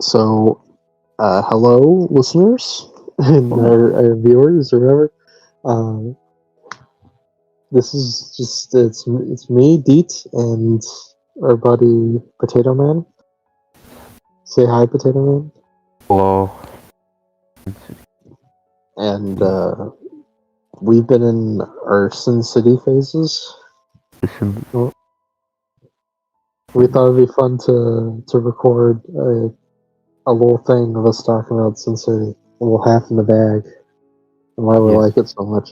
So, hello, listeners and Well, our viewers or whatever. Um, this is just it's me, Deat, and our buddy Potato Man. Say hi, Potato Man. hello. And we've been in our Sin City phases. Listen, Well, we thought it'd be fun to record a little thing of us talking about Sin City, a little half in the bag, and why we yes, like it so much.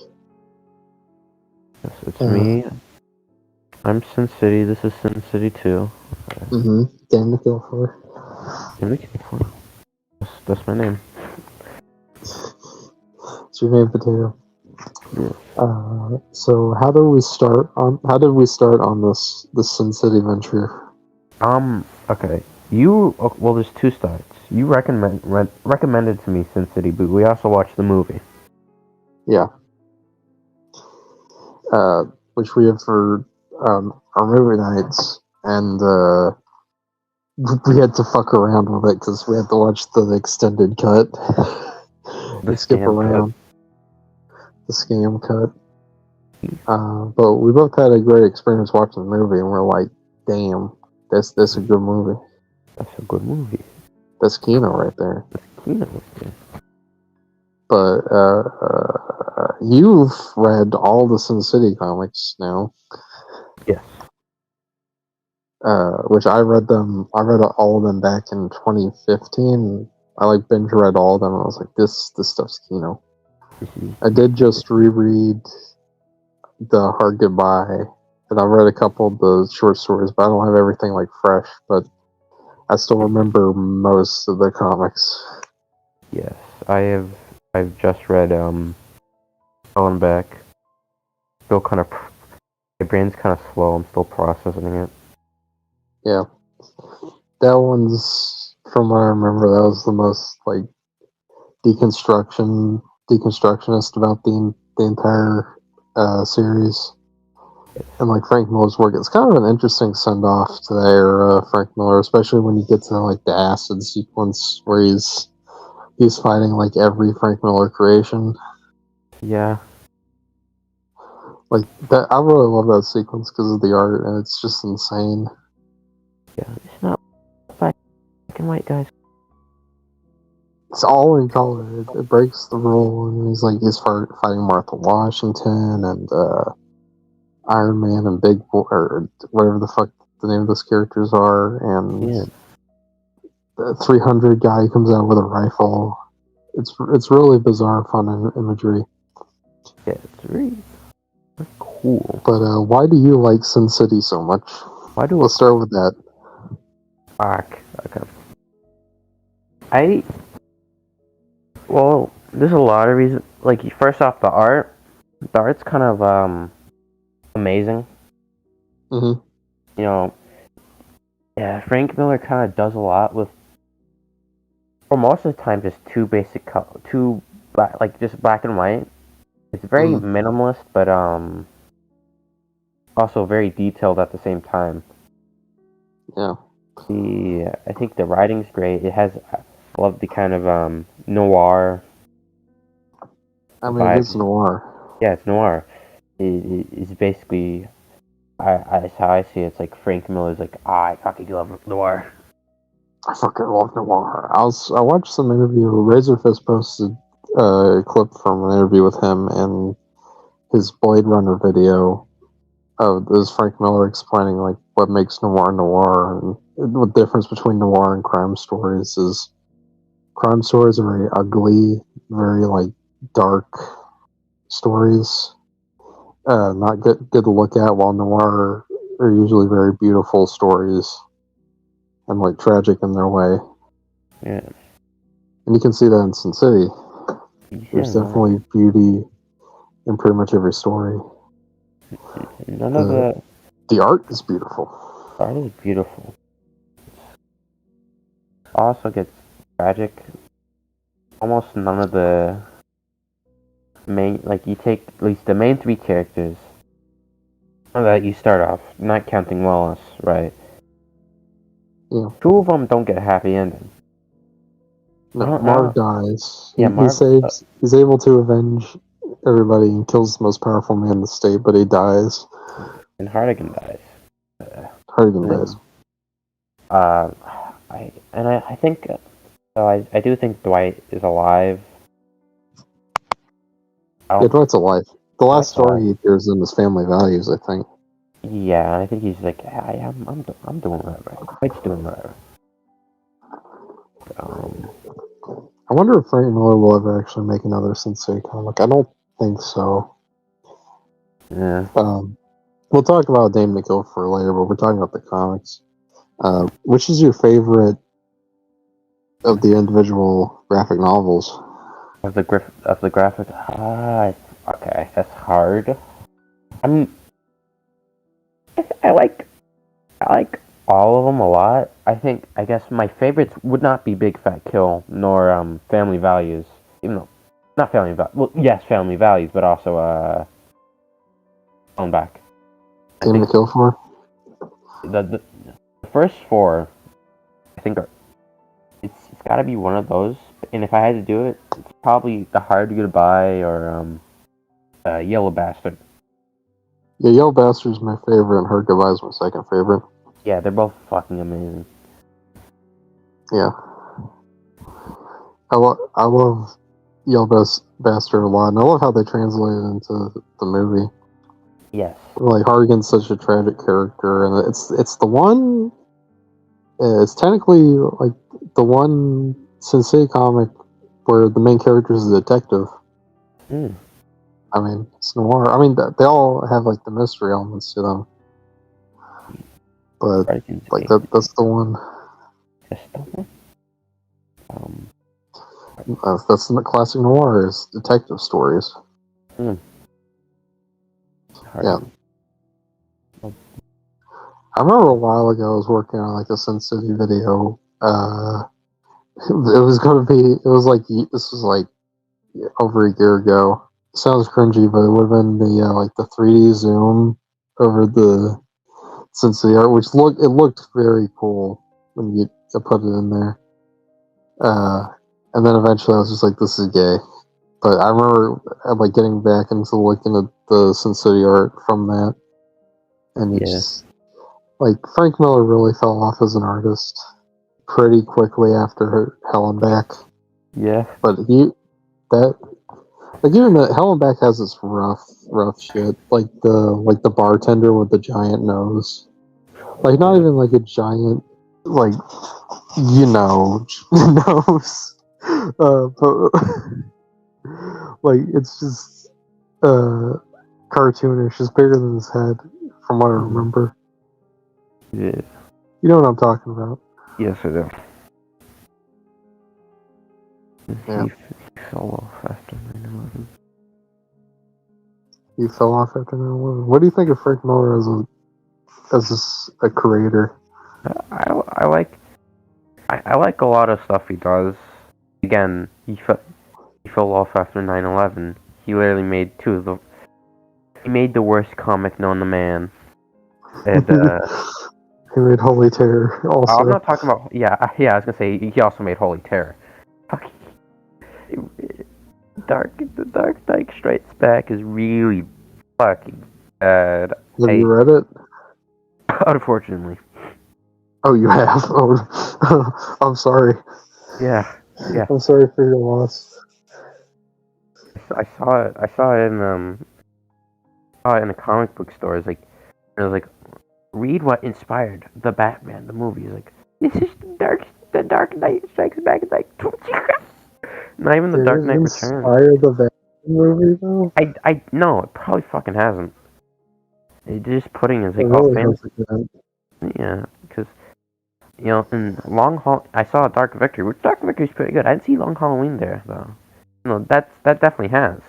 yes, it's Uh, me. I'm Sin City. This is Sin City 2. Damn the kill for. I'm looking for. That's my name. It's your name, Potato. Yeah. So how did we start on this Sin City venture? Okay. Well, there's two starts. You recommended to me Sin City, but we also watched the movie. Yeah. Which we have for our movie nights, and we had to fuck around with it because we had to watch the extended cut The and skip scam cut. around the scam cut. But we both had a great experience watching the movie, and we're like, "Damn, that's a good movie. That's a good movie. That's Kino right there." Kino was there. But you've read all the Sin City comics now, Yes. which I read them. I read all of them back in 2015. I like binge read all of them. I was like, this stuff's Kino. I did just reread the Hard Goodbye, and I read a couple of the short stories, but I don't have everything like fresh. But I still remember most of the comics. Yes. I have. I've just read Going Back. Still kind of. My brain's kind of slow. I'm still processing it. Yeah, that one's from what I remember. That was the most like deconstructionist about the entire series. And like Frank Miller's work, it's kind of an interesting send off to the era of Frank Miller, especially when you get to like the acid sequence where he's fighting like every Frank Miller creation. Yeah. Like that, I really love that sequence because of the art, and it's just insane. Yeah. It's not black and white, guys. It's all in color. It breaks the rule, and he's fighting Martha Washington and Iron Man and Big Boy, or whatever the fuck the name of those characters are, and Yeah. the 300 guy comes out with a rifle. It's really bizarre, fun imagery. Yeah, it's very cool. But why do you like Sin City so much? Why do Let's start with that. fuck? Okay. I well, there's a lot of reasons. Like first off, the art. The art's kind of amazing. Mm-hmm. You know, yeah. Frank Miller kind of does a lot with, for most of the time, just two basic color, two black, like just black and white. It's very Mm-hmm. minimalist, but also very detailed at the same time. Yeah. I think the writing's great. It has, I love the kind of noir I mean, it vibe. is noir. Yeah, it's noir. It's basically, that's how I see it. It's like Frank Miller's like, I fucking love noir. I fucking love noir. I watched some interview. Razorfist posted a clip from an interview with him and his Blade Runner video. This Frank Miller explaining like what makes noir, and the difference between noir and crime stories is crime stories are very ugly, very like dark stories, not good to look at. While noir are usually very beautiful stories and like tragic in their way, Yeah, and you can see that in Sin City. yeah, There's no, definitely beauty in pretty much every story. none of The the art is beautiful. art is beautiful. Also gets tragic. Almost none of the main, like you take at least the main three characters that you start off, not counting Wallace, right? Yeah. Two of them don't get a happy ending. I No, don't Marv know. dies. Yeah, He Marv. saves. He's able to avenge everybody and kills the most powerful man in the state, but he dies. And Hardigan dies. Hardigan And dies. then, I think I do think Dwight is alive. I Yeah, don't, Dwight's alive. The last Dwight's story alive. he appears in is Family Values, I think. Yeah, I think he's like, I'm doing whatever. Dwight's doing whatever. Um, I wonder if Frank Miller will ever actually make another Sensei comic. I don't think so. yeah. We'll talk about Dame to Kill for later, but we're talking about the comics. Which is your favorite of the individual graphic novels? Of the graphic. Okay, that's hard. I'm I like I like all of them a lot. I guess my favorites would not be Big Fat Kill nor Family Values. Even though not Family Values. Well, yes, Family Values, but also Going Back. I Dame to think Kill for? the first four I think are it's got to be one of those. And if I had to do it, it's probably The Hard Goodbye or Yellow Bastard. Yeah, Yellow Bastard's my favorite, and Her Goodbye's my second favorite. Yeah, they're both fucking amazing. Yeah. I love Yellow Bastard a lot, and I love how they translate it into the movie. Yes. Like, Hardigan's such a tragic character, and it's the one. It's technically like the one Sensei comic where the main character is a detective. Mm. I mean, it's noir. I mean, they all have like the mystery elements to them, but Hardigan's like a that's the one. Testament. Um, That's the classic noir is detective stories. Yeah, Hardigan. I remember a while ago I was working on like a Sin City video. It was going to be. It was like this was like over a year ago. Sounds cringy, but it would have been the like the 3D zoom over the Sin City art, which looked very cool when you put it in there. And then eventually I was just like, this is gay. But I remember like getting back into looking at the Sin City art from that, and it Yeah. just like Frank Miller really fell off as an artist pretty quickly after Hell and Back. Yeah. But that like even the Hell and Back has this rough shit, like the bartender with the giant nose, like not even like a giant like nose, but like it's just cartoonish. It's bigger than his head, from what I remember. Yeah. You know what I'm talking about? Yes, I do. Yeah. He fell off after 9/11. He fell off after 9/11. What do you think of Frank Miller as a creator? I like I like a lot of stuff he does. Again, he fell off after 9/11. He literally made he made the worst comic known to man. And He made Holy Terror I'm also. not talking about yeah. I was gonna say he also made Holy Terror. Fuck. The Dark Knight Strikes Back is really fucking bad. Have you read it? Unfortunately. Oh, you have. Oh, I'm sorry. Yeah. Yeah. I'm sorry for your loss. I saw it. I saw it in a comic book store. It was like, read what inspired the Batman, the movie. It's like, this is the Dark Knight Strikes Back. It's like, not even the Did Dark it Knight Returns. inspire the Batman movie though? I no, it probably fucking hasn't. It just putting is It like, oh, really family. hasn't. Yeah, because in Long Hall, I saw Dark Victory, which Dark Victory is pretty good. I didn't see Long Halloween there though. No, that definitely has.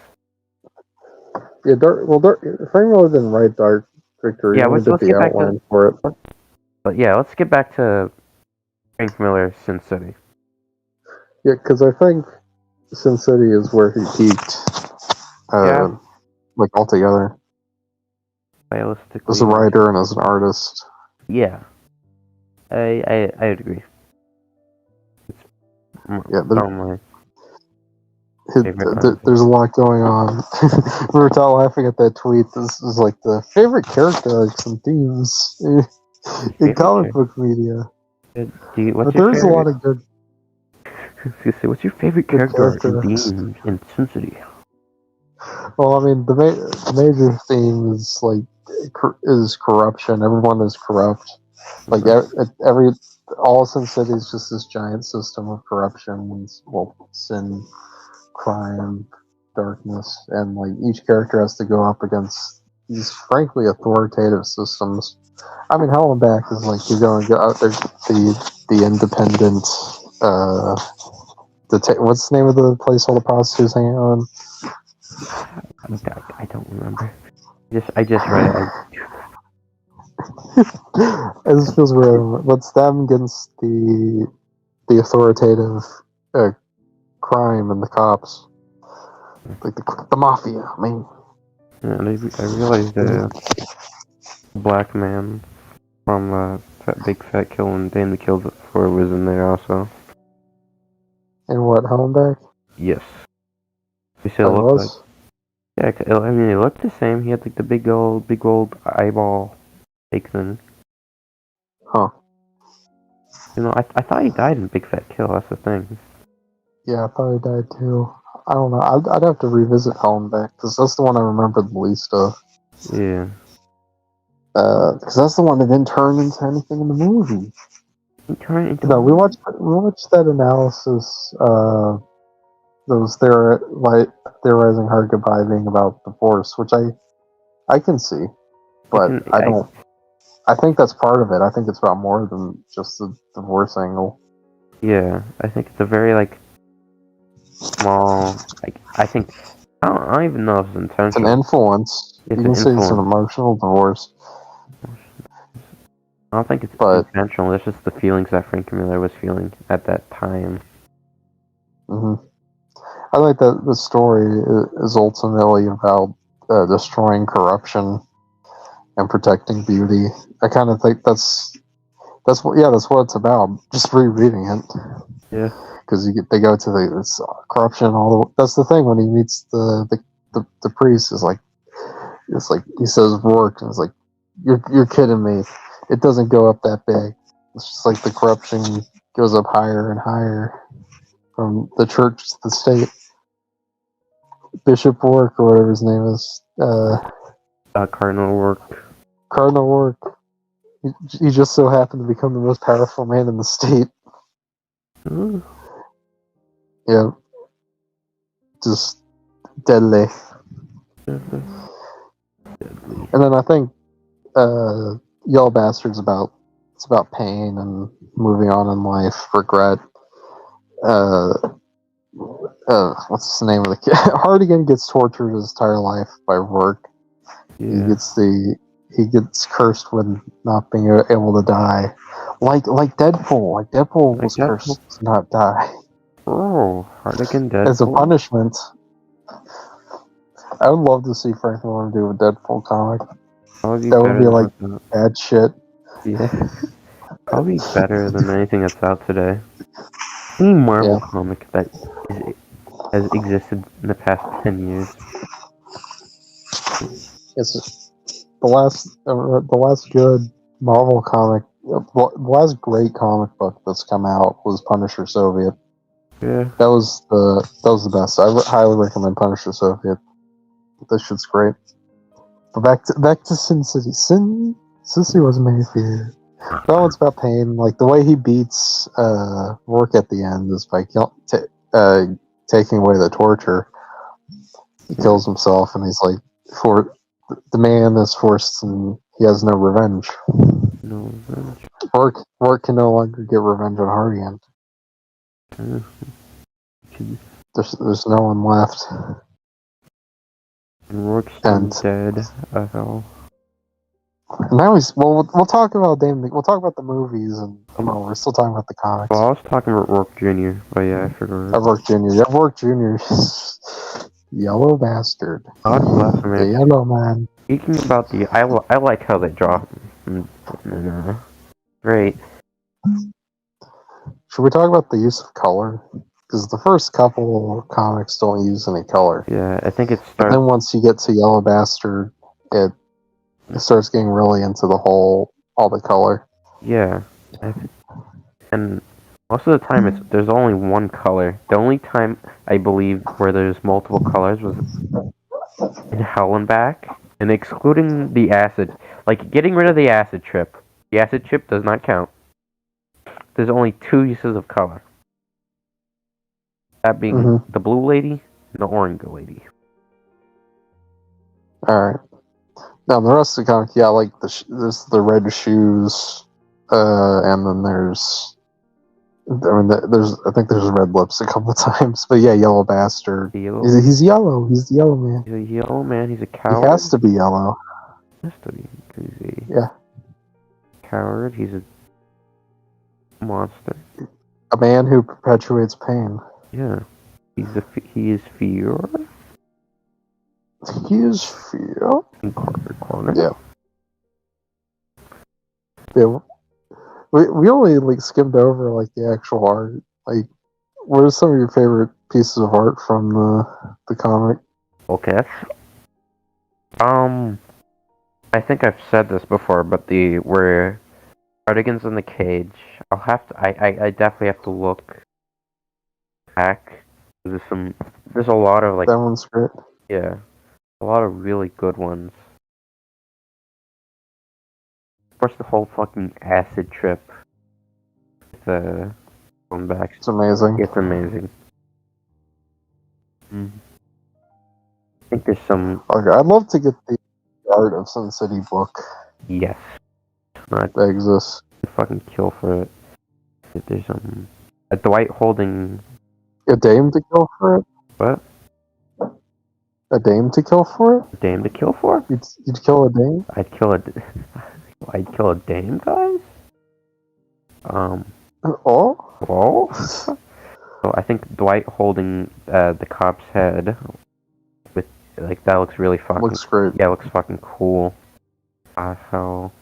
Yeah, Frank Miller didn't write Dark Victory. He Yeah, only did let's the get back to. outline for it. But yeah, let's get back to Frank Miller's Sin City. Yeah, because I think Sin City is where he peaked. Yeah, Like altogether, as a stylistically. writer and as an artist. Yeah, I agree. Yeah, my favorite. there's a lot going on. We were all laughing at that tweet. This is like the favorite character arcs and themes in Favorite comic character? book media. What's But your there's a lot favorite? of good What's your favorite good character art in character arcs. Beam in Sin City? Well, I mean, the major theme is like is corruption. Everyone is corrupt. Like every all Sin City is just this giant system of corruption. Well, sin, crime, darkness, and like each character has to go up against these frankly authoritative systems. I mean, Hell and Back is like you're going to go out there, the independent. What's the name of the place all the prostitutes hang out on? I don't remember. I just read it. It just feels weird. But it's them against the authoritative crime and the cops, like the mafia. I mean, And I realized a black man from Big Fat Kill and Damn the Kill Before was in there also. and what Hell and Back? Yes. They said it That looked like. was. Yeah, I mean, it looked the same. He had like the big old eyeball fake thing. Huh. You know, I thought he died in Big Fat Kill. That's the thing. Yeah, I thought he died too. I don't know. I'd have to revisit Hell and Back because that's the one I remember the least of. Yeah. Because that's the one that didn't turn into anything in the movie. He turned into. No, we watched that analysis. That was theorizing Hard Goodbye being about divorce, which I can see, but I don't. I think that's part of it. I think it's about more than just the divorce angle. Yeah, I think it's a very like small. Like I think I don't even know if it's intentional. It's an influence. It's you can say it's an emotional divorce. I don't think it's intentional. It's just the feelings that Frank Miller was feeling at that time. Mm-hmm. I like that the story is ultimately about destroying corruption and protecting beauty. I kind of think that's what it's about. Just rereading it. Yeah. Because they go to this corruption and all the. That's the thing when he meets the priest is like, it's like he says work and it's like, you're kidding me. It doesn't go up that big. It's just like the corruption goes up higher and higher from the church to the state. Bishop Rourke or whatever his name is. Cardinal Rourke. Cardinal Rourke. He just so happened to become the most powerful man in the state. Ooh. Yeah. Just deadly. Deadly. And then I think Yellow Bastard's about pain and moving on in life, regret. What's the name of the kid? Hardigan gets tortured his entire life by Rourke. Yeah. He gets cursed with not being able to die, like Deadpool. Like Deadpool was cursed to not die. Oh, Hardigan Deadpool. As a punishment. I would love to see Frank Miller do a Deadpool comic. That would be like bad shit. Yeah. Probably better than anything that's out today. Any Marvel comic that has existed in the past 10 years. It's the last good Marvel comic. The last great comic book that's come out was Punisher Soviet. Yeah. That was the best. I highly recommend Punisher Soviet. This shit's great. But back to Sin City. Sin City was made for you. That one's about pain. Like the way he beats Rourke at the end is by taking away the torture. He kills himself, and he's like, the man is forced, and he has no revenge. No revenge. Rourke can no longer get revenge on Hardigan. There's no one left. And Rourke's dead. Hell. Now we'll talk about we'll talk about the movies and we're still talking about the comics. Well, I was talking about Rourke Jr., but yeah, I forgot. Rourke Jr. Yellow bastard. The yellow man. Speaking about I like how they draw. Great. Should we talk about the use of color? Because the first couple comics don't use any color. Yeah, I think it But starts. then once you get to Yellow Bastard, it starts getting really into all the color. Yeah, and most of the time there's only one color. The only time I believe where there's multiple colors was in Hell and Back, and excluding the acid, like getting rid of the acid trip. The acid trip does not count. There's only two uses of color. That being the blue lady and the orange lady. Alright. Now, the rest of the comic, yeah, like there's the red shoes, and then there's I think there's red lips a couple times, but yeah, Yellow Bastard. He's yellow. He's the yellow man. He's a yellow man. He's a coward. He has to be yellow. He has to be. He's a coward. He's a monster. A man who perpetuates pain. Yeah. He is fear. He is fear. In corner. Yeah. Yeah. We only like skimmed over like the actual art. Like, what are some of your favorite pieces of art from the comic? Okay. I think I've said this before, but where Cardigan's in the cage, I definitely have to look back. There's a lot of like. That one's great. Yeah, a lot of really good ones. Of course, the whole fucking acid trip. The going back. It's amazing. It's amazing. I think there's some. Okay, I'd love to get the art of Sin City book. Yes. That exists. I'd fucking kill for it. There's a Dwight holding. A dame to kill for it? What? A dame to kill for it? A dame to kill for? You'd kill a dame? I'd kill a dame, guys? Oh? So I think Dwight holding the cop's head with like that looks really fucking. Looks great. Yeah, it looks fucking cool. How?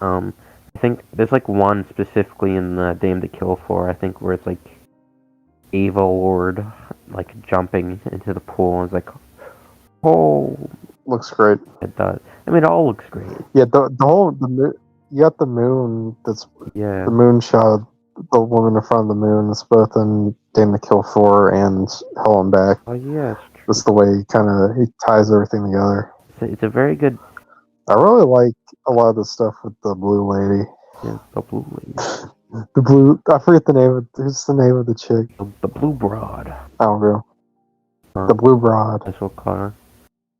I think there's like one specifically in the Dame to Kill for. I think where it's like Ava Lord like jumping into the pool and it's like, oh, looks great. It does. I mean, it all looks great. Yeah, you got the moon. That's the moon shot. The woman in front of the moon. It's both in Dame to Kill for and Hell and Back. Oh yeah, that's the way he ties everything together. It's a very good. I really like a lot of the stuff with the blue lady. Yeah, the blue lady. The blue. I forget the name of. Who's the name of the chick? The blue broad. I don't know. The blue broad. That's what call her.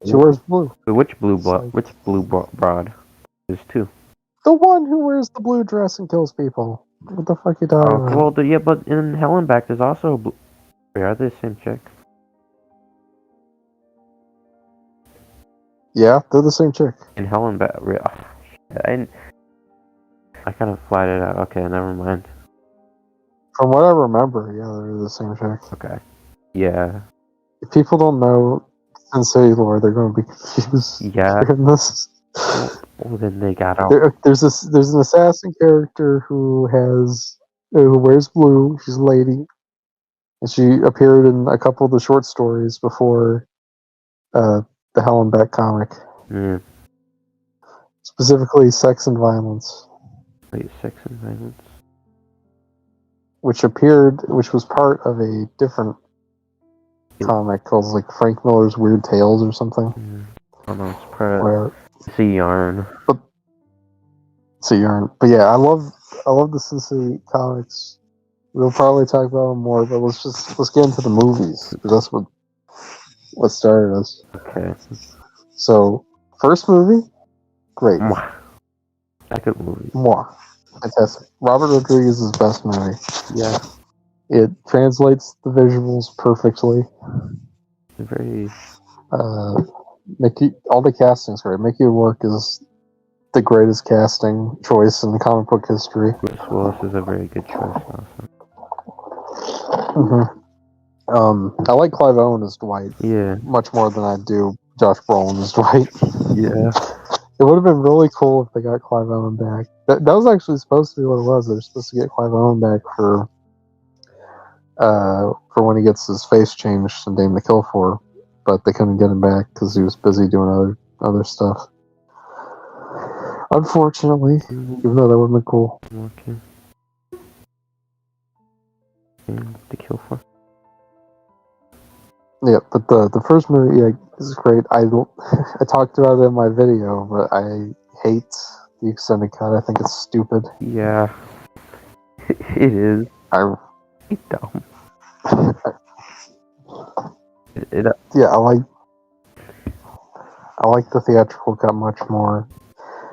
She wears blue. Which blue broad? There's two. The one who wears the blue dress and kills people. What the fuck you talking about? Well, yeah, but in Hell and Back, there's also a blue. Wait, are they the same chick? Yeah, they're the same chick. In Hell and Back, I kind of flat it out. Okay, never mind. From what I remember, yeah, they're the same chick. Okay. Yeah. If people don't know Sin City lore, they're going to be confused. Yeah. This. Well, then they got out. There's an assassin character who wears blue. She's a lady, and she appeared in a couple of the short stories before the Hell and Back comic. Yeah. Specifically, Sex and Violence. Wait, Sex and Violence? Which was part of a different comic called like Frank Miller's Weird Tales or something. Yeah. I don't know, it's part it's a yarn. It's a yarn. But yeah, I love the Sin City comics. We'll probably talk about them more, but let's get into the movies, because that's what started us. Okay. So, first movie, great. Second movie. Fantastic. Robert Rodriguez's best movie. Yeah. It translates the visuals perfectly. Very. Mickey, all the castings great. Mickey Rourke is the greatest casting choice in comic book history. Bruce Willis is a very good choice also. I like Clive Owen as Dwight. Yeah. Much more than I do Josh Brolin as Dwight. Yeah. It would have been really cool if they got Clive Owen back. That was actually supposed to be what it was. They're supposed to get Clive Owen back for when he gets his face changed and Dame the Kill for, but they couldn't get him back because he was busy doing other stuff. Unfortunately, even though that would have been cool. Okay. The Kill for. Yeah, but the first movie is great. I talked about it in my video, but I hate the extended cut. I think it's stupid. Yeah, it is. It's dumb. Yeah, I like the theatrical cut much more.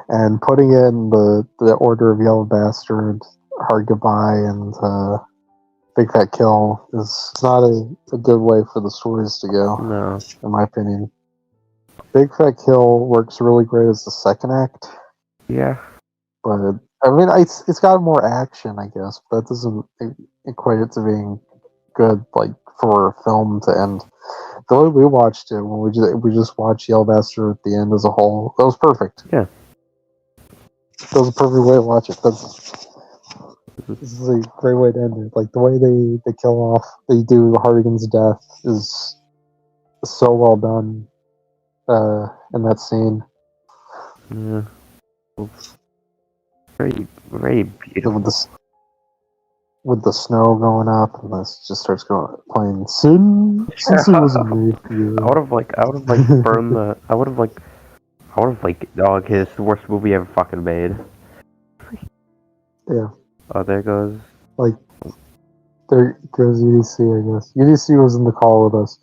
And putting in the Order of Yellow Bastard, Hard Goodbye, and Big Fat Kill is not a good way for the stories to go. No. In my opinion. Big Fat Kill works really great as the second act. Yeah. But, I mean, it's got more action, I guess, but that doesn't equate it to being good, like, for a film to end. The way we watched it, when we just watched Yellow Bastard at the end as a whole, that was perfect. Yeah. That was a perfect way to watch it. This is a great way to end it. Like, the way they kill off, they do Hardigan's death is so well done in that scene. Yeah. Very, very beautiful. With the snow going up, and this just starts playing Sin. Since it wasn't made for you. I would have burned the. I would have oh, okay, this is the worst movie ever fucking made. Yeah. Oh, there goes. Like, there goes UDC, I guess. UDC was in the call with us,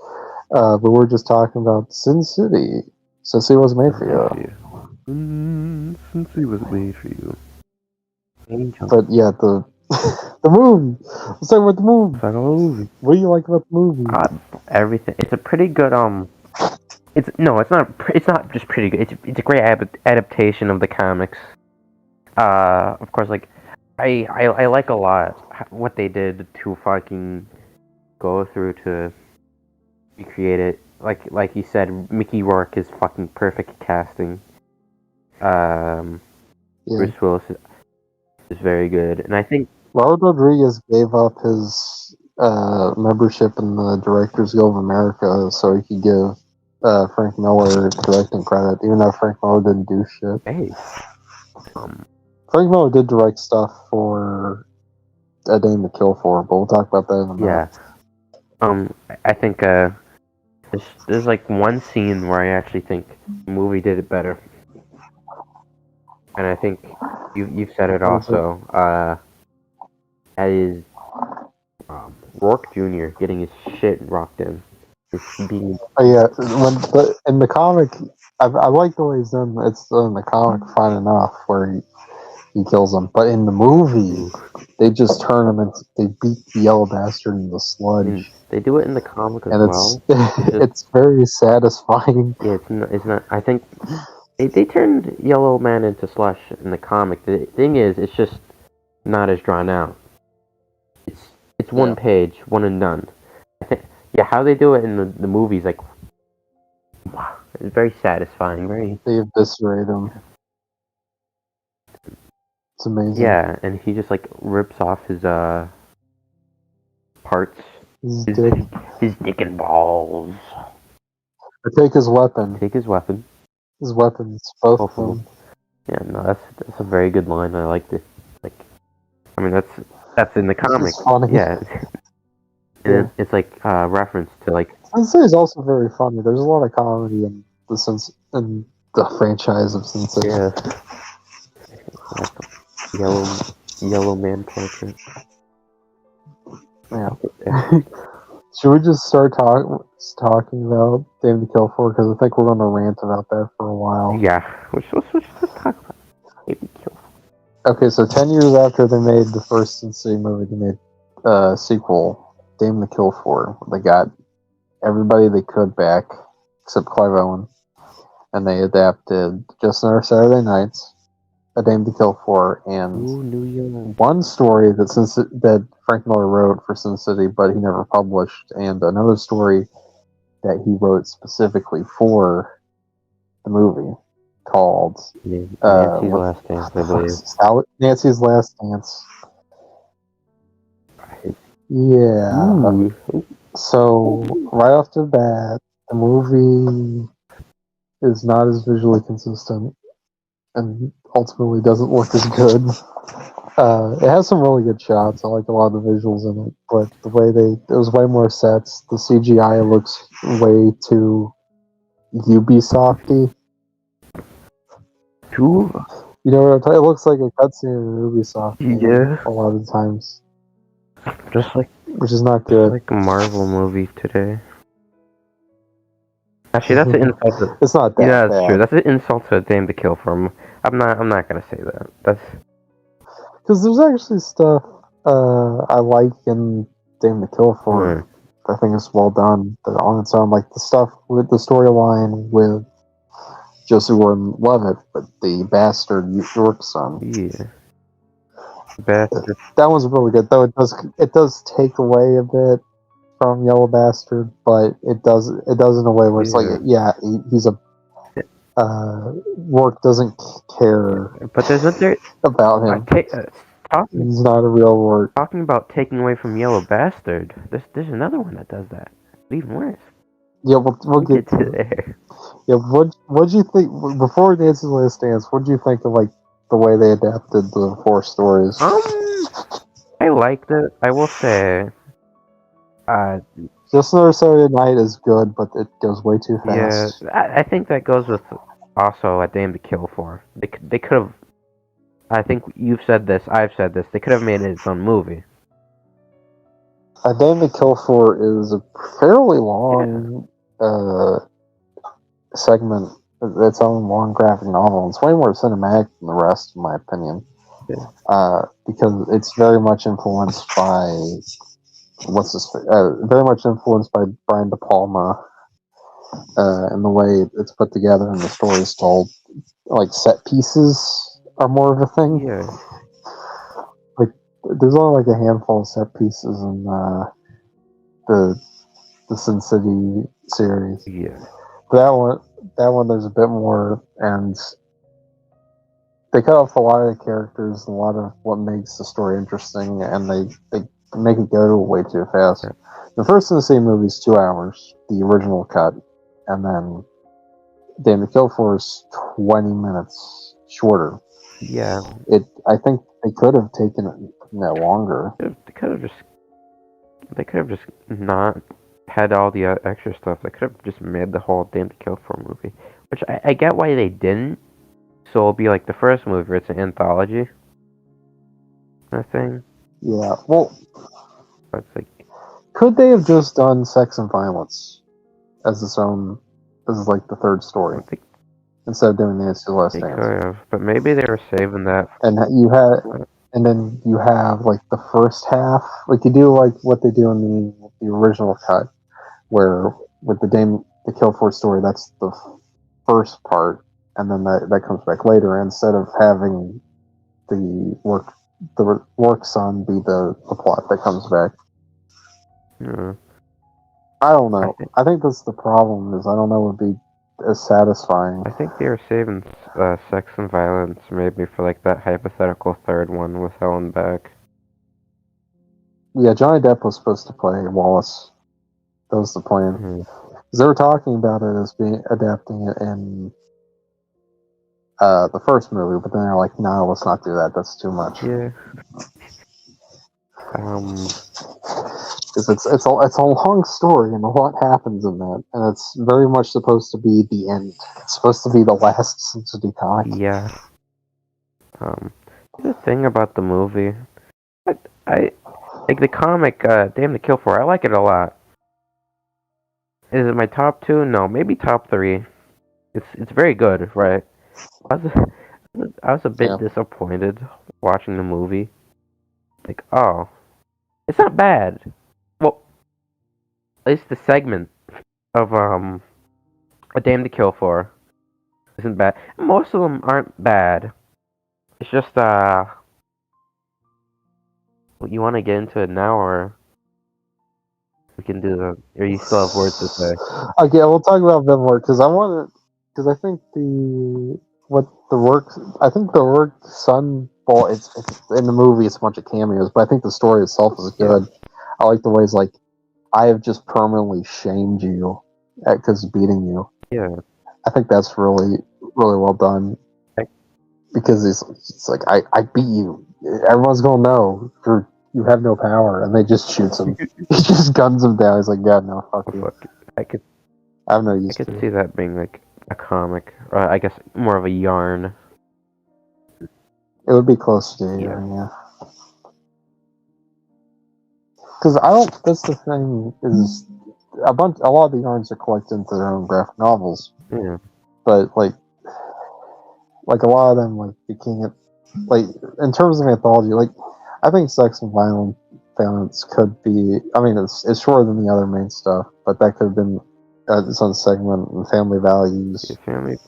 but we're just talking about Sin City. Sin City wasn't made for you. Sin City wasn't made for you. Angel. But yeah, the movie. Let's talk about the movie. What do you like about the movie? Everything. It's a pretty good It's not just pretty good. It's a great adaptation of the comics. Of course, like I like a lot what they did to fucking go through to recreate it. Like you said, Mickey Rourke is fucking perfect casting. Bruce Willis is very good, and I think Robert Rodriguez gave up his membership in the Directors Guild of America so he could give Frank Miller directing credit, even though Frank Miller didn't do shit. Hey. Frank Miller did direct stuff for A Dame to Kill For, but we'll talk about that in a minute. Yeah. I think there's like one scene where I actually think the movie did it better, and I think you've said it also. That is Rourke Jr. getting his shit rocked in. Oh yeah, in the comic, I like the way he's done. It's in the comic fine enough where he kills him, but in the movie, they just turn him into they beat the yellow bastard in the sludge. They do it in the comic as well. It's very satisfying. Yeah, it's not. I think they turned Yellow Man into slush in the comic. The thing is, it's just not as drawn out. It's one page, one and done. Yeah, how they do it in the movies, like, wow, it's very satisfying. They eviscerate him. It's amazing. Yeah, and he just like rips off his parts, his dick and balls. Or take his weapon. His weapons, both of them. Yeah, no, that's a very good line. I liked it. Like, I mean, that's in the comic. Funny. Yeah. And it's like reference to like. Sensei is also very funny. There's a lot of comedy in the franchise of Sensei. Yeah. Yellow man portrait. Yeah. Should we just start talking about Dame to Kill For? Because I think we're going to rant about that for a while. Yeah. Let's talk about Dame to Kill For. Okay, so 10 years after they made the first Sensei movie, they made a sequel, Dame to Kill For. They got everybody they could back, except Clive Owen. And they adapted Just Another Saturday Nights, A Dame to Kill For, and one story that Frank Miller wrote for Sin City, but he never published, and another story that he wrote specifically for the movie. called? Nancy's What Last Dance, the I fuck believe. is this? Nancy's Last Dance. Yeah. Ooh. So right off the bat, the movie is not as visually consistent and ultimately doesn't look as good. It has some really good shots. I like a lot of the visuals in it, but the way it was way more sets. The CGI looks way too Ubisofty. Two? You know what I'm talking? It looks like a cutscene in an Ubisoft game Yeah. a lot of the times, Just like which is not good. a Marvel movie today. Actually, that's an insult. It's not that Yeah, that's true. bad. That's an insult to Dame to Kill for him. I'm not gonna say that. That's Because there's actually stuff I like in Dame to Kill for. I think it's well done on its own. Like the stuff with the storyline with Joseph Gordon-Levitt, but the bastard York son. yeah. Best. That one's really good, though. It does take away a bit from Yellow Bastard, but it does in a way where it's like, yeah, he's a Rourke doesn't care But there's another. about him. He's not a real Rourke. Talking about taking away from Yellow Bastard. There's another one that does that. Even worse. Yeah, we'll get to it. there. Yeah, what'd you think before Dance's Last Dance? What'd you think of like the way they adapted the four stories? I liked it. I will say. Just Another Saturday Night is good, but it goes way too fast. Yeah, I think that goes with also a Dame to Kill for. They could have. I think you've said this. I've said this. They could have made it its own movie. A Dame to Kill For is a fairly long segment. Its own long graphic novel. It's way more cinematic than the rest, in my opinion. Yeah. Because it's very much influenced by very much influenced by Brian De Palma, and the way it's put together and the story is told. Like set pieces are more of a thing. Yeah. Like there's only like a handful of set pieces in the Sin City series. Yeah. That one there's a bit more, and they cut off a lot of the characters, a lot of what makes the story interesting, and they make it go way too fast. Yeah. The first in the same movie is 2 hours, the original cut, and then Dame to Kill For is 20 minutes shorter. Yeah. I think they could have taken it longer. They could have just not had all the extra stuff. They could have just made the whole Dame to Kill For movie, which I get why they didn't. So it'll be like the first movie. Where it's an anthology. I think. Yeah. Well, But it's like. could they have just done Sex and Violence as its own, as like the third story, instead of doing Nancy's Last Dance? They could have, but maybe they were saving that. And then you have like the first half, like you do like what they do in the original cut, where with the Dame the Kill For story, that's the first part, and then that comes back later instead of having the work son be the plot that comes back. Yeah. I don't know. I think that's the problem. Is I don't know it would be as satisfying. I think they were saving Sex and Violence maybe for like that hypothetical third one with Helen back. Yeah, Johnny Depp was supposed to play Wallace. That was the plan. Because they were talking about it as being adapting it in the first movie, but then they're like, "No, let's not do that. That's too much." Yeah. Because it's a long story and a lot happens in that, and it's very much supposed to be the end. It's supposed to be the last Sin City comic. Yeah. The thing about the movie, I like the comic Dame to Kill For. I like it a lot. Is it my top 2? No, maybe top 3. It's very good, right? I was a bit disappointed watching the movie. Like, oh, it's not bad. Well, at least the segment of A Dame to Kill For isn't bad. Most of them aren't bad. It's just you want to get into it now, or we can do the. Or you still have words to say? Okay, we'll talk about them more because I think what the work. I think the work son. Well, it's in the movie. It's a bunch of cameos, but I think the story itself is good. I like the ways like I have just permanently shamed you because beating you. Yeah. I think that's really well done. Because it's like I beat you. Everyone's gonna know you have no power, and they just shoots him. He just guns him down. He's like, yeah, no, fuck you. Fuck. I have no use. could see that being like a comic, or I guess more of a yarn. It would be close to yeah. Because I don't. That's the thing is a lot of the yarns are collected into their own graphic novels. Yeah. But like a lot of them like you can't like in terms of anthology. Like I think sex and violence could be. I mean, it's shorter than the other main stuff, but that could have been its own segment. And family values. Your family.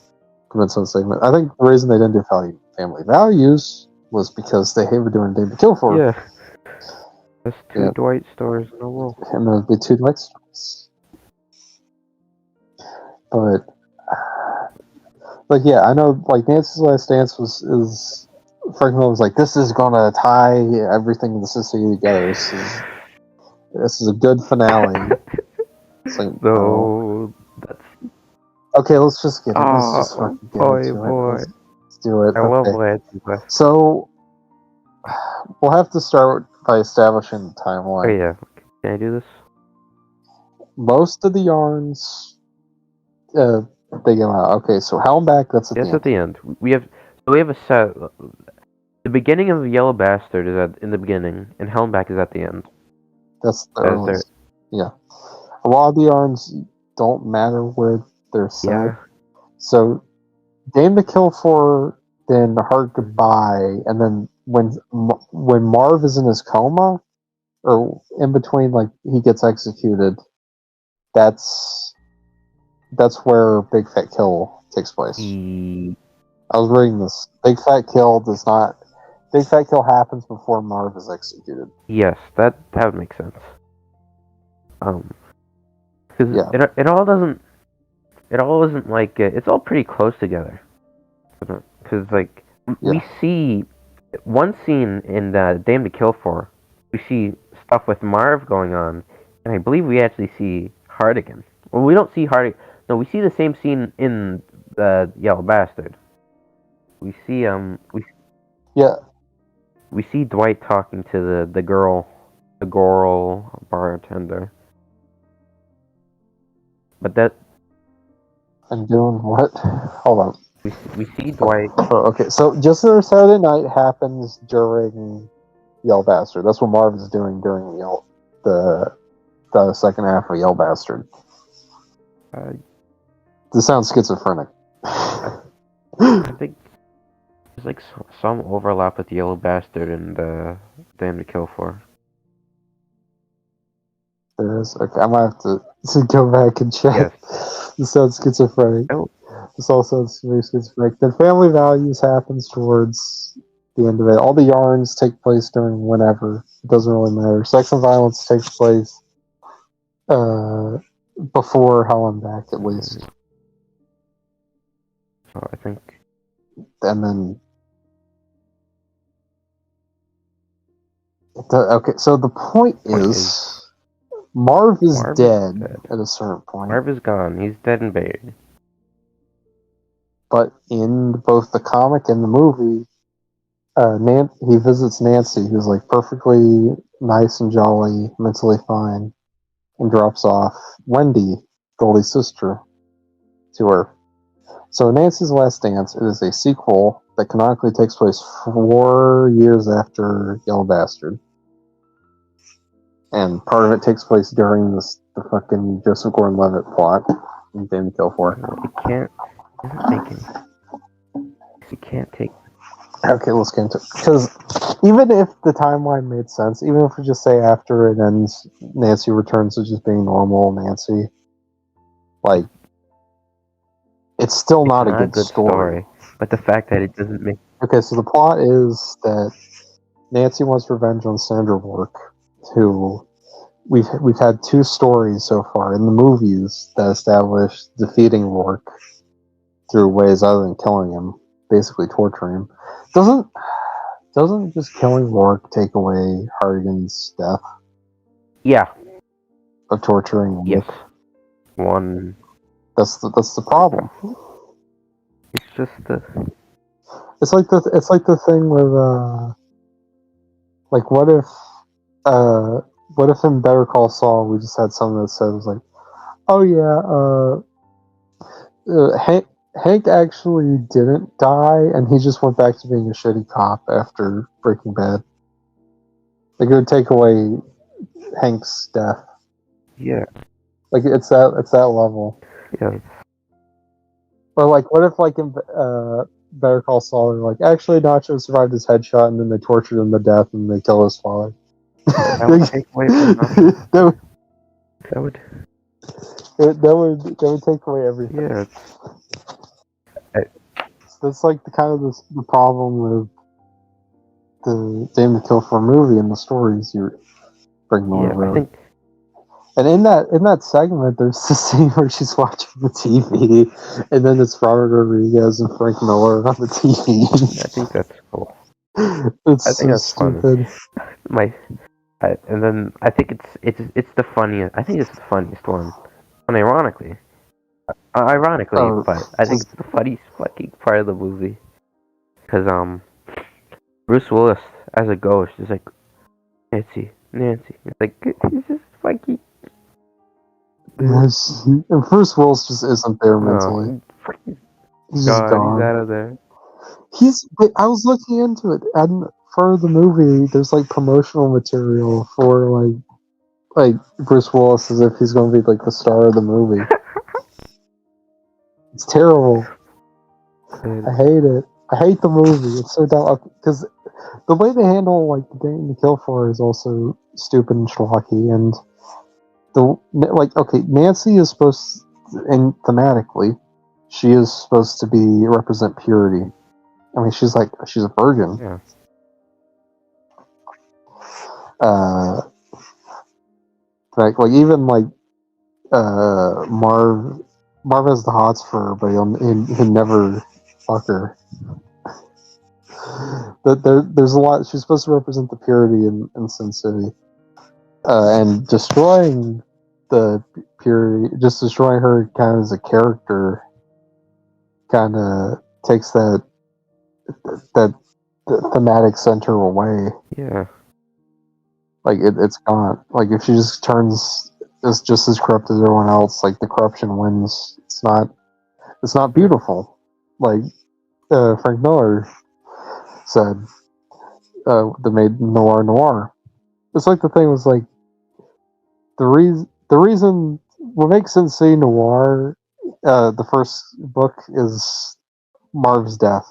Could have been its own segment. I think the reason they didn't do family values was because they were doing Deat and Potato. Yeah. There's two Dwight stories in a row. And there would be two Dwight stories. But yeah, I know. Like Nancy's Last Dance is Frank Miller was like, this is gonna tie everything in the city together. This is a good finale. It's like, no, that's okay. Let's just get it. Let's just fucking get into it. Let's do it. I love Lancy. So we'll have to start by establishing the timeline. Oh yeah, can I do this? Most of the yarns, they come out. Okay, so Hell and Back. That's at the end. We have a set. The beginning of the Yellow Bastard is in the beginning, and Hell and Back is at the end. That's the earliest. Yeah. A lot of the yarns don't matter where they're set. Yeah. So, Dame to Kill For, then Hard Goodbye, and then when Marv is in his coma, or in between, like he gets executed, that's where Big Fat Kill takes place. I was reading this. Big Fat Kill happens before Marv is executed. Yes, that would make sense. Because it all isn't like it's all pretty close together. Because like we see one scene in Dame to Kill For, we see stuff with Marv going on, and I believe we actually see Hardigan. Well, we don't see Hardigan. No, we see the same scene in the Yellow Bastard. We see we see Dwight talking to the girl bartender. But that. I'm doing what? Hold on. We see Dwight. Oh, okay, so Just Another Saturday Night happens during Yellow Bastard. That's what Marv is doing during the second half of Yellow Bastard. This sounds schizophrenic. I think there's like some overlap with Yellow Bastard and Dame to Kill For. There is? Okay, I might have to go back and check. Yes. This sounds schizophrenic. Oh. This all sounds very schizophrenic. Then Family Values happens towards the end of it. All the yarns take place during whenever. It doesn't really matter. Sex and Violence takes place before Hell and Back, at least. So I think. And then. Okay, so the point is Marv is dead at a certain point. Marv is gone. He's dead and buried. But in both the comic and the movie, he visits Nancy, who's like perfectly nice and jolly, mentally fine, and drops off Wendy, Goldie's sister, to her. So Nancy's Last Dance is a sequel that canonically takes place 4 years after Yellow Bastard. And part of it takes place during the fucking Joseph Gordon-Levitt plot in Dame to Kill For. You can't take. Okay, let's get into it. Because even if the timeline made sense, even if we just say after it ends, Nancy returns to just being normal Nancy, like, it's still not a good story. But the fact that it doesn't make. Okay, so the plot is that Nancy wants revenge on Sandra Rourke, who we've had 2 stories so far in the movies that establish defeating Rourke through ways other than killing him. basically torturing him. Doesn't just killing Rourke take away Hardigan's death Yeah. of torturing Yes. Luke? One. That's the problem. It's just the. It's like the thing with like what if in Better Call Saul we just had something that says like, oh yeah, Hank actually didn't die, and he just went back to being a shitty cop after Breaking Bad. Like it would take away Hank's death. Yeah. Like it's that level. Yeah. Or like, what if like in Better Call Saul, they're like, actually Nacho survived his headshot, and then they tortured him to death, and they kill his father. That would take away from nothing. That would. That would take away everything. Yeah. That's like the problem with the Dame to Kill for a movie and the stories you bring Yeah. over. I think. And in that segment, there's the scene where she's watching the TV, and then it's Robert Rodriguez and Frank Miller on the TV. I think that's cool. It's I think so that's stupid. And then I think it's the funniest. I think it's the funniest one, unironically. Ironically, but I think it's the funniest fucking part of the movie. Because Bruce Willis as a ghost is like Nancy. It's like he's just fucking. Yes. And Bruce Willis just isn't there mentally. He's just gone. He's out of there. I was looking into it, and for the movie, there's like promotional material for like Bruce Willis as if he's going to be like the star of the movie. It's terrible. I hate it. I hate the movie. It's so dumb because the way they handle like the Dame to Kill for is also stupid and schlocky. And Nancy is supposed and thematically, she is supposed to be represent purity. I mean, she's a virgin. Yeah. Like even Marv has the hots for her, but he'll never fuck her. There's a lot. She's supposed to represent the purity in Sin City, and destroying the purity, just destroying her kind of as a character, kind of takes that thematic center away. Yeah. Like it's gone. Like if she just turns is just as corrupt as everyone else, like the corruption wins. It's not beautiful. Like Frank Miller said, that made noir. It's like the thing was like the reason what makes Sin City noir. The first book is Marv's death.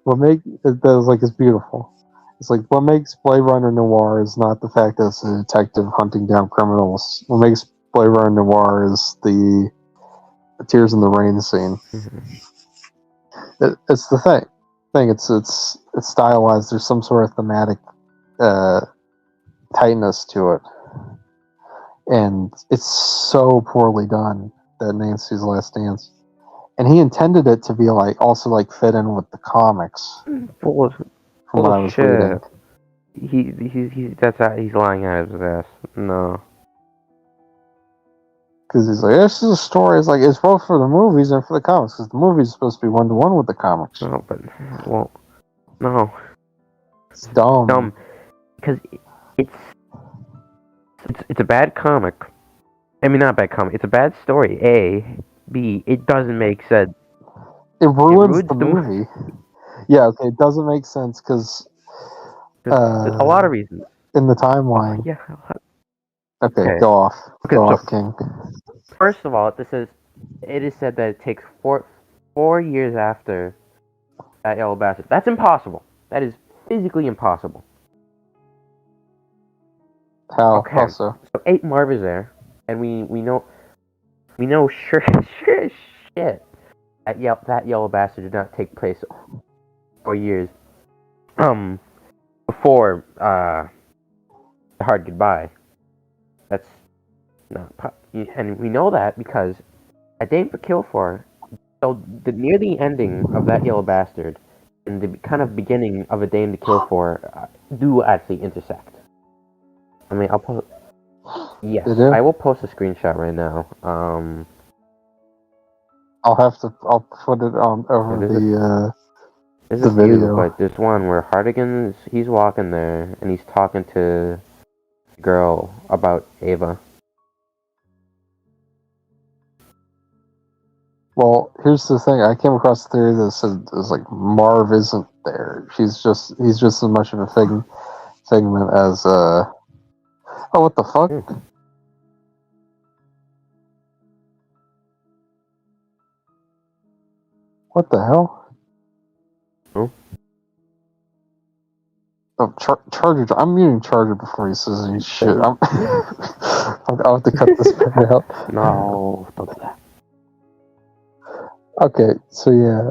What make that was like is beautiful. It's like what makes Blade Runner noir is not the fact that it's a detective hunting down criminals. What makes Blade Runner noir is the Tears in the Rain scene. Mm-hmm. It's the thing. It's stylized. There's some sort of thematic tightness to it, and it's so poorly done that Nancy's Last Dance. And he intended it to be also fit in with the comics. Full From what I was reading. He's lying out of his ass. No. Because he's like, this is a story. It's like it's both for the movies and for the comics. Because the movies are supposed to be 1-to-1 with the comics. No, but no. It's dumb. Dumb, because it's a bad comic. I mean, not a bad comic. It's a bad story. A, B. It doesn't make sense. It ruins the movie. Yeah, okay. It doesn't make sense because there's a lot of reasons in the timeline. Yeah. Okay, go off. Go off, King. First of all, it is said that it takes 4 years after that yellow bastard. That's impossible. That is physically impossible. How? Okay. How so? So 8 Marv is there, and we know sure shit that yellow bastard did not take place 4 years before the hard goodbye. That's not and we know that because a Dame to Kill for So near the ending of That Yellow Bastard and the kind of beginning of A Dame to Kill For do actually intersect. I mean, I'll post. Yes, They do? I will post a screenshot right now. I'll put it on over There's the a few, video. but there's one where he's walking there and he's talking to a girl about Ava. Well, here's the thing. I came across a theory that said it was like Marv isn't there. He's just as much of a figment as Oh, what the fuck? Hmm. What the hell? Oh. Oh, Charger. I'm muting Charger before he says any shit. I'll have to cut this part out. No, don't do that. Okay, so yeah.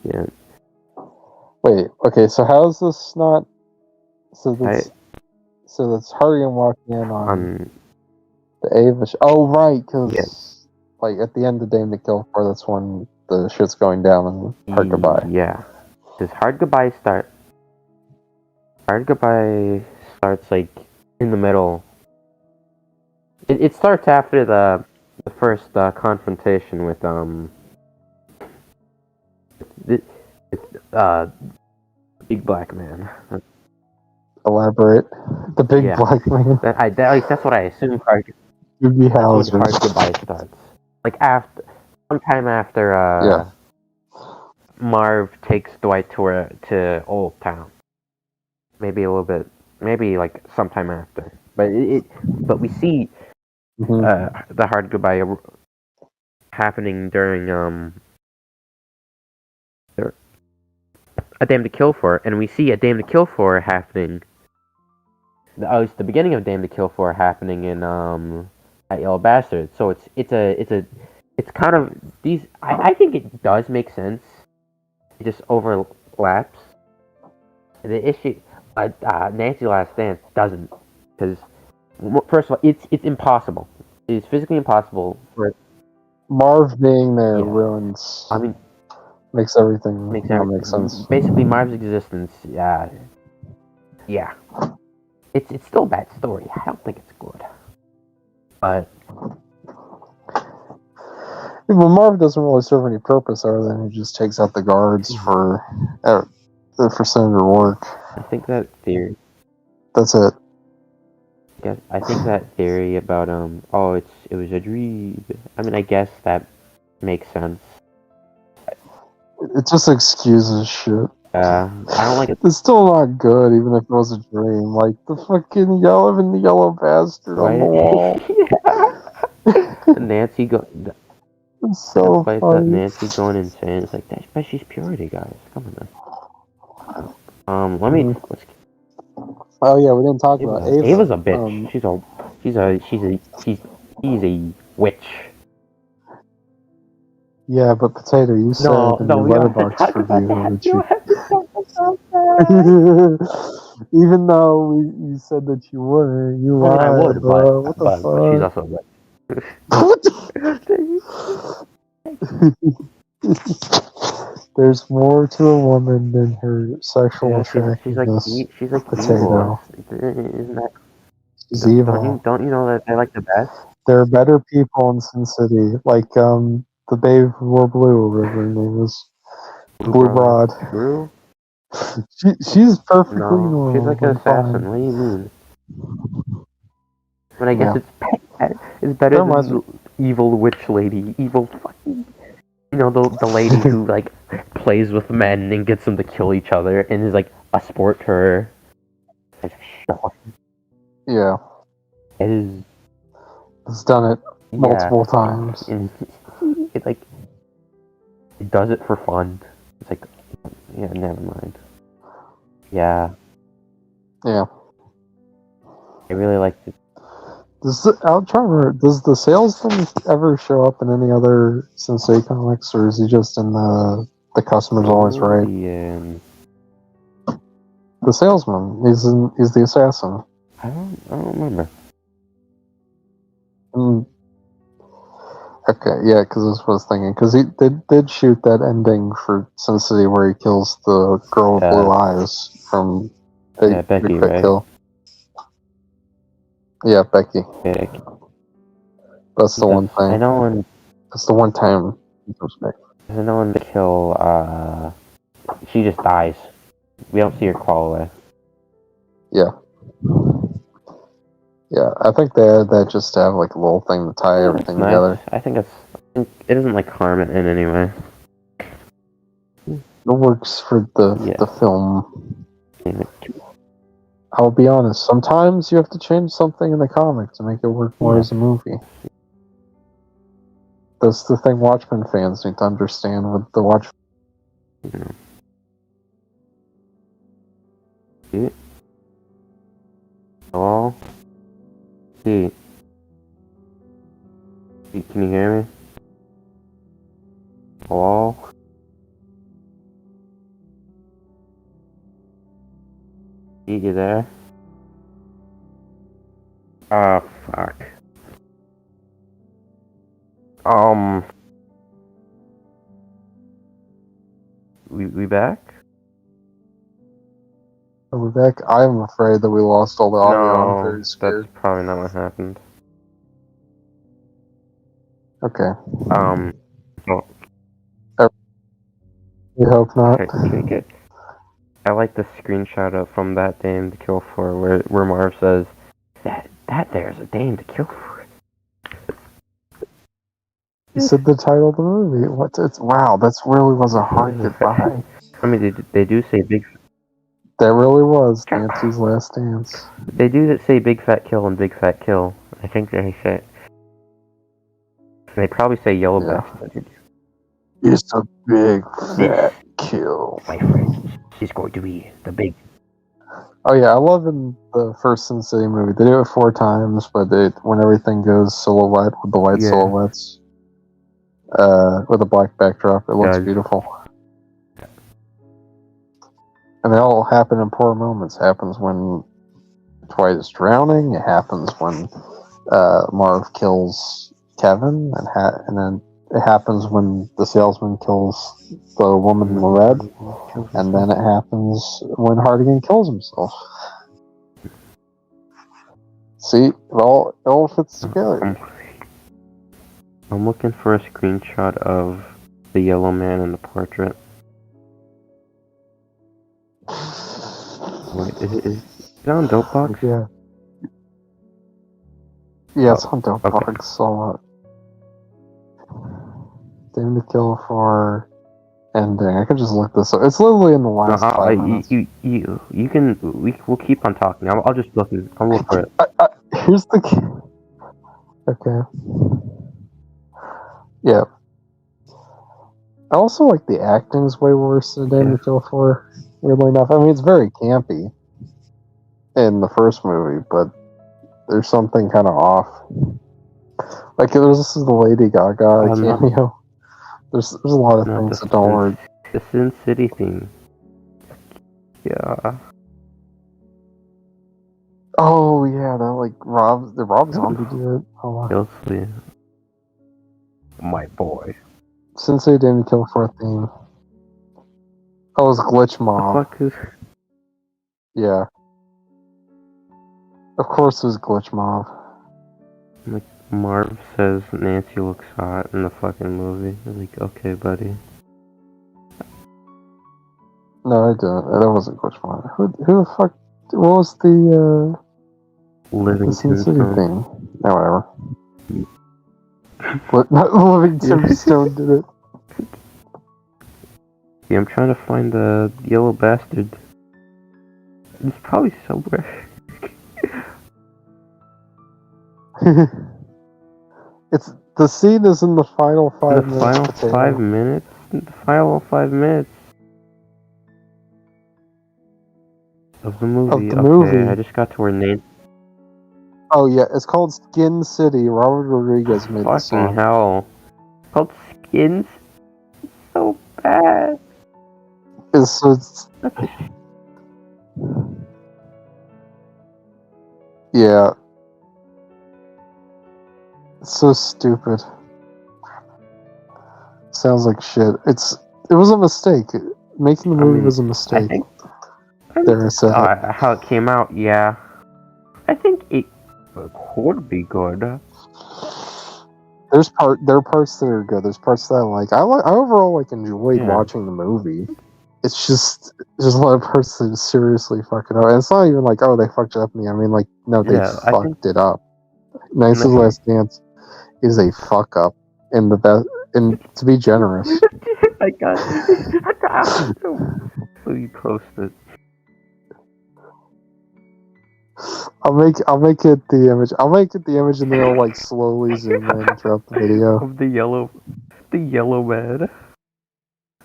Yeah. Wait. Okay, so how is this not? So that's Hardigan walking in on the Ava. Oh, right, because like at the end of Dame to Kill For, that's when the shit's going down and Hard Goodbye. Yeah. Does Hard Goodbye start? Hard Goodbye starts like in the middle. It starts after the first confrontation with big black man. Elaborate. The big black man. At least that's what I assume. Hard Goodbye starts. Like sometime after Marv takes Dwight to Old Town. Maybe a little bit. Maybe like sometime after. But we see the Hard Goodbye happening during A Dame to Kill For, and we see A Dame to Kill For happening. It's the beginning of Dame to Kill For happening in at Yellow Bastard. So it's kind of these. I think it does make sense. It just overlaps. The issue, Nancy Last Dance doesn't, because first of all, it's impossible. It is physically impossible for Marv being there ruins. I mean, makes everything make sense. Basically, Marv's existence, yeah. It's still a bad story. I don't think it's good. But well, Marv doesn't really serve any purpose other than he just takes out the guards for Senator Work. I think that theory. That's it. I think that theory about it was a dream. I mean, I guess that makes sense. It just excuses shit. I don't like it. It's still not good, even if it was a dream. Like the fucking yellow bastard on the wall. Nancy It's so funny. Nancy going insane. It's like but she's purity, guys. Come on. Let's. Oh yeah, we didn't talk about Ava. Ava's a bitch. She's a witch. Yeah, but Potato, you said in your Letterboxd review even though you said that you wouldn't, you lied. I would, bro. What the fuck? But she's also a witch. There's more to a woman than her sexual attractiveness. She's like Potato. Evil. Isn't that? She's evil. Don't you know that they're like the best? There are better people in Sin City, like the babe who wore blue, whatever her name is. Blue Broad. Blue? She's perfectly normal. She's like an assassin. What do you mean? But I guess it's better than the evil witch lady. Evil fucking... You know, the lady who, like, plays with men and gets them to kill each other and is, like, a sport to her. Yeah. It's done it multiple times. And it, like... It does it for fun. It's like... Yeah, never mind. Yeah. Yeah. I really like it. Does the salesman ever show up in any other Sensei comics, or is he just in the Customer's Always Right? The salesman. He's the assassin. I don't remember. Okay, yeah, because that's what I was thinking. Because he did shoot that ending for Sin City where he kills the girl with blue eyes from Yeah, Becky, Big Fat right? Kill. Yeah, Becky. Becky. That's the one thing. I know when. That's the one time. I know when they kill. She just dies. We don't see her crawl away. Yeah. Yeah, I think they added that just to have like a little thing to tie everything Nice. together. I think it doesn't like harm it in any way. It works for the film. Yeah. I'll be honest, sometimes you have to change something in the comic to make it work more as a movie. That's the thing Watchmen fans need to understand with the Watchmen. Yeah. Hello? Deat. Deat, can you hear me? Hello? Deat, you there? Oh, fuck. We back? Are we back? I'm afraid that we lost all the audio. I'm No, very scared. that's probably not what happened. Okay. Oh, We hope not. okay. I like the screenshot of from that Dame to Kill For where Marv says that there's a Dame to Kill For. You said the title of the movie. Wow, that really was a hard goodbye. I mean, they do say big. That really was Nancy's last dance. They do say Big Fat Kill and Big Fat Kill. I think they say. They probably say Yellow Bastard. It's a big fat kill. My friend, she's going to be the big. Oh yeah, I love in the first Sin City movie. They do it 4 times, but when everything goes silhouette with the white silhouettes, with a black backdrop, it looks beautiful. And they all happen in important moments. It happens when Dwight is drowning. It happens when Marv kills Kevin, and then it happens when the salesman kills the woman in the red, and then it happens when Hardigan kills himself. See, it all fits together. I'm looking for a screenshot of the yellow man in the portrait. Wait, is it on Dopebox? Yeah. Yeah, it's on Dopebox. So, Dame to Kill For ending. I could just look this up. It's literally in the last 5 minutes. You can. We'll keep on talking. I'll just look. I'll look for it. Here's the. Okay. Yeah. I also like the acting's way worse than Dame to Kill For. Weirdly enough, I mean it's very campy in the first movie, but there's something kind of off. Like this is the Lady Gaga cameo. There's a lot of things that don't work. The Sin City theme. Yeah. Oh yeah, that like Rob Zombie did it. Oh wow. My boy. Since they didn't kill for a theme. Oh, it was Glitch Mob. The fuck is... Yeah. Of course it was Glitch Mob. Like, Marv says Nancy looks hot in the fucking movie. I'm like, okay, buddy. No, I didn't. That wasn't Glitch Mob. Who the fuck... What was the, Living Sin City thing? Oh, whatever. Living Tombstone did it. Yeah, I'm trying to find the yellow bastard. It's probably somewhere. It's the scene is in the final 5 minutes. The final 5 minutes? The final 5 minutes of the movie. Okay, I just got to where Nate. Oh yeah, it's called Skin City. Robert Rodriguez made the song. Fucking hell. It's called Skins? It's so bad. It's yeah. It's so stupid. sounds like shit. It was a mistake. Making the movie was a I mistake. think There I said it. how it came out, yeah. I think it could be good. There are parts that are good. There's parts that I like. I overall enjoyed Yeah. watching the movie. It's just there's a lot of parts that seriously fuck it up. And it's not even like, oh, they fucked it up. I mean, like, no, they Yeah, I think fucked it up. Nice's Last Dance is a fuck up in the best. And to be generous, I got so you posted. I'll make it the image. I'll make it the image, and then I'll slowly zoom in throughout the video. Of the yellow man.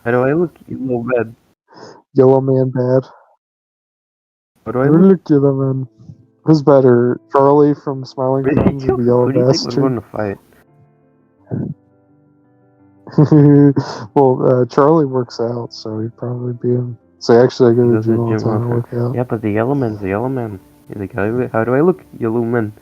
How do I look yellow man? Yellow man bad. How do I look? Look, Yellow man. Who's better, Charlie from Smiling Friends or the Yellow Who do you think would Bastard? win the fight? Well, Charlie works out, so he'd probably be him. So actually, I go to the gym all the time to work out. Yeah, but the yellow man's the yellow man. He's like, how do I look, yellow man?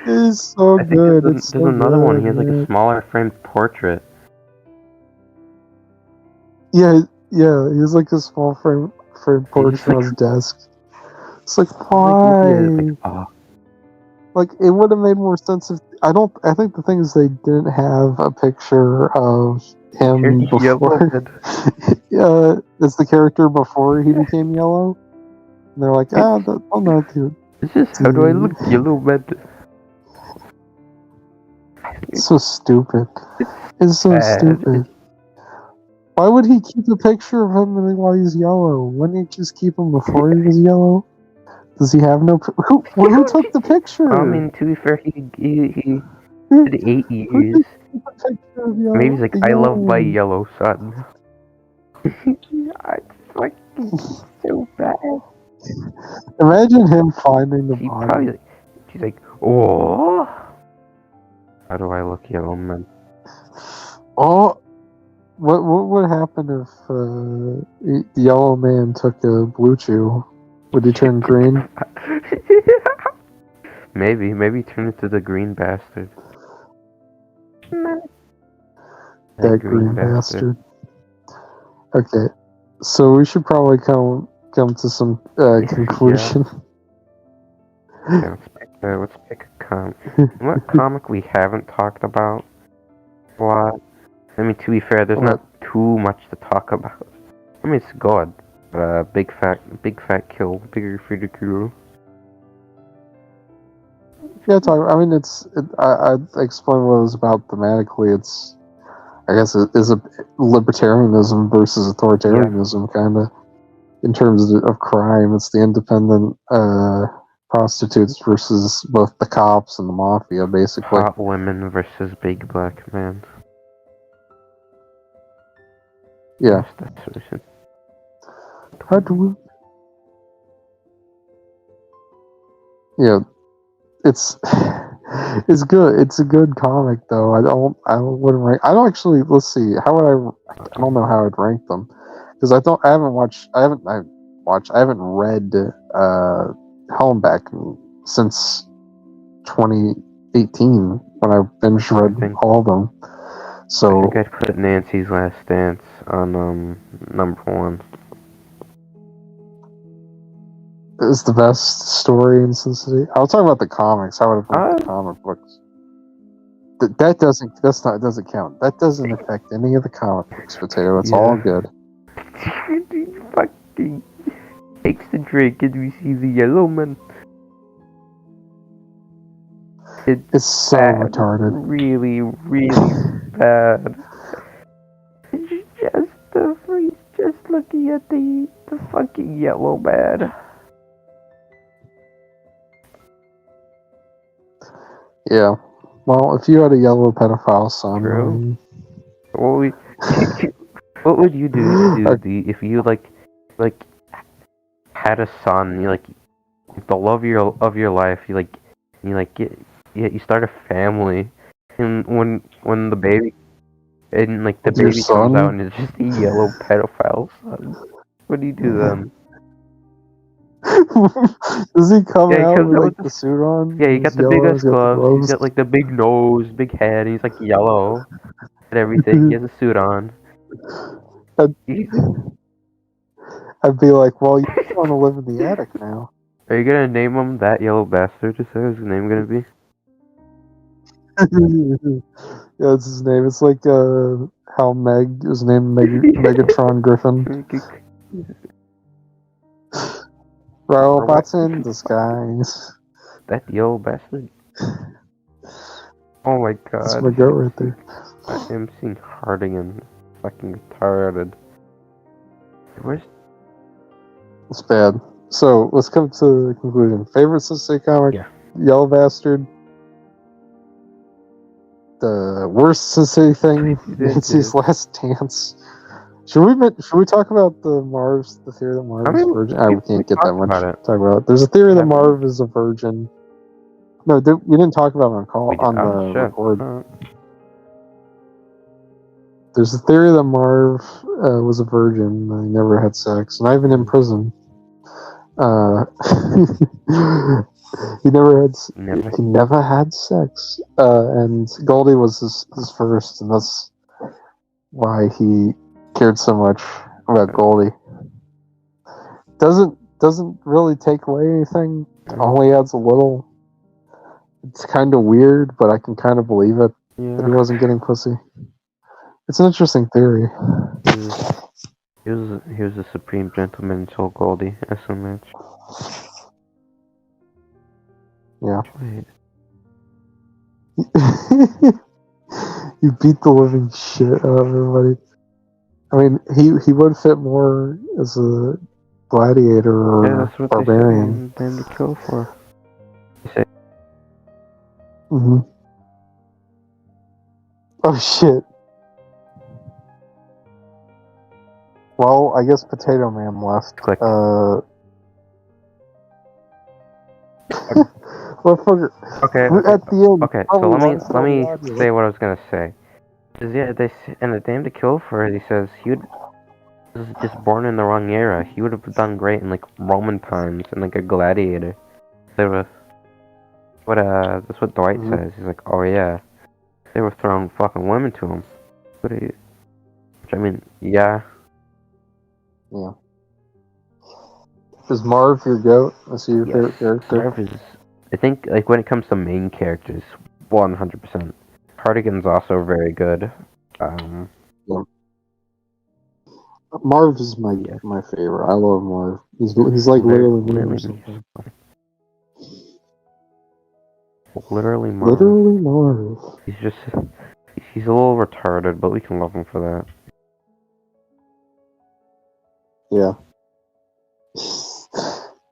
It's so I think good. there's so another good, one. He has like man. a smaller framed portrait. Yeah, he has like a small frame portrait on his desk. It's like, why? Like, it would have made more sense if I think the thing is they didn't have a picture of him before. It's the character before he became yellow. And they're like, oh no, dude. It's just, how do I look, yellow man? It's so stupid. It's so stupid. Why would he keep a picture of him while he's yellow? Wouldn't he just keep him before he was yellow? Does he have no? Who took the picture? I mean, to be fair, he did 8 years. Maybe he's like, I love my yellow son. It's fucking so bad. Imagine him finding the body. She's like, oh. How do I look, yellow man? Oh, what would happen if the yellow man took a blue chew? Would he turn green? Maybe turn into the green bastard. That green bastard. Okay, so we should probably come to some conclusion. Okay, let's pick a comic. What comic we haven't talked about a lot? I mean, to be fair, there's not too much to talk about. I mean, it's good. Big fat kill, bigger for the crew. Yeah, I mean, I explained what it was about thematically. I guess it is a libertarianism versus authoritarianism, kind of, in terms of crime. It's the independent prostitutes versus both the cops and the mafia, basically. Hot women versus big black man. Yeah. That's the solution. How do we? Yeah, it's good. It's a good comic, though. I wouldn't rank. I don't actually. Let's see. How would I don't know how I'd rank them, because I haven't read Helmback since 2018 when I binge read all of them. So I think I'd put Nancy's Last Dance on number 1. It's the best story in Sin City. I was talking about the comics. How would I rank the comic books? That doesn't count. That doesn't affect any of the comic books, Potato. It's all good. He fucking takes the drink and we see the yellow man. It's so retarded. Really, really bad. He's just looking at the fucking yellow man. Yeah. Well, if you had a yellow pedophile son, True. What would you do if you like had a son? You the love of your life. You start a family, and when the baby comes out and it's just a yellow pedophile son. What do you do then? Does he come Yeah, he out comes with out like with the suit on? yeah, he He's got the yellow. biggest He's got the gloves. He's gloves. got like the big nose, big head. And he's like yellow and everything. He has a suit on. I'd, He's, I'd be like, well, you want to live in the attic now. are you gonna name him that yellow bastard? Is that his name gonna be? Yeah, that's his name. It's like how Meg is named Megatron Griffin. Robots in disguise. That yellow bastard. Oh my That's god. my goat right there. I am seeing Hardigan. Fucking retarded. Where's It's bad. So let's come to the conclusion. Favorite Sensei comic? Yeah. Yellow Bastard. The worst Sensei thing? Nancy's Last Dance. Should we talk about the theory that Marv is a virgin? We can't get that much to talk about. There's a theory that Marv is a virgin. No, we didn't talk about it on the record. There's a theory that Marv was a virgin. He never had sex, not even in prison. He never had sex. And Goldie was his first, and that's why he cared so much about Goldie. Doesn't really take away anything. Only adds a little. It's kind of weird, but I can kind of believe it that he wasn't getting pussy. It's an interesting theory. He was a supreme gentleman until Goldie SMH. Yeah. You beat the living shit out of everybody. I mean, he would fit more as a gladiator or that's what barbarian. They say him to kill for. Mm-hmm. Oh shit. Well, I guess Potato Man left. Click. Okay. At the end. Okay. So let me say what I was gonna say. Yeah, and the name to kill for it. He says he was just born in the wrong era. He would have done great in like Roman times and like a gladiator. That's what Dwight says. He's like, oh yeah, they were throwing fucking women to him. Which I mean, yeah. Yeah. Is Marv your goat? Is he your favorite character? Marv is. I think like when it comes to main characters, 100%. Hardigan's also very good. Yeah. Marv is my favorite. I love Marv. He's like literally something. Literally Marv. Literally Marv. He's a little retarded, but we can love him for that. Yeah.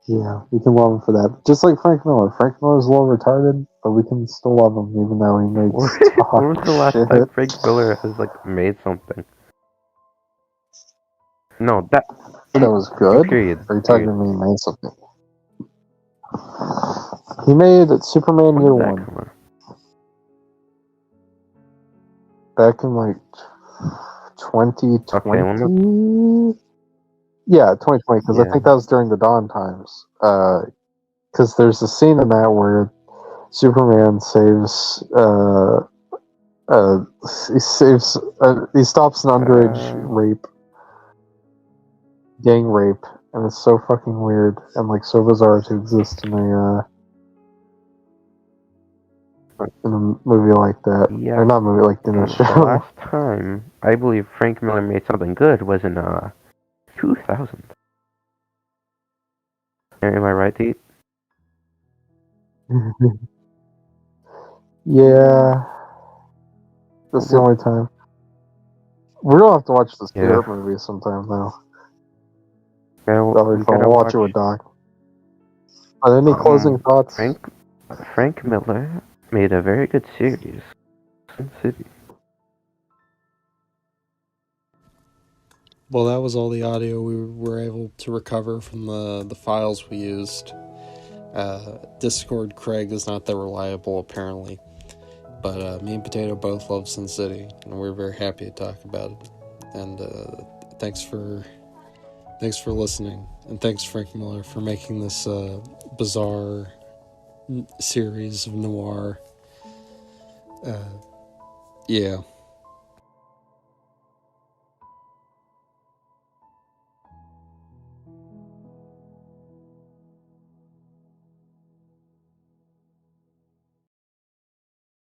Yeah, we can love him for that. Just like Frank Miller. Frank Miller's a little retarded, but we can still love him even though he makes When was the last time Frank Miller has like made something? No, that was good. Period. Are you talking to me? He made something. He made Superman Year One. Back in like 2020. Okay, yeah, 2020. Because I think that was during the Dawn times. Because there's a scene in that where Superman saves. He stops an underage gang rape, and it's so fucking weird and like so bizarre to exist in a movie like that. Yeah. Or not movie, like in a show. The last time I believe Frank Miller made something good was in 2000. Am I right, Deat? Yeah. That's the only time. We're gonna have to watch the Spirit movie sometime now. I'll watch it with Doc. Are there any closing thoughts? Frank Miller made a very good series. Sin City. Well, that was all the audio we were able to recover from the files we used. Discord Craig is not that reliable, apparently. But me and Potato both love Sin City, and we're very happy to talk about it. And thanks for listening. And thanks, Frank Miller, for making this bizarre series of noir. Yeah.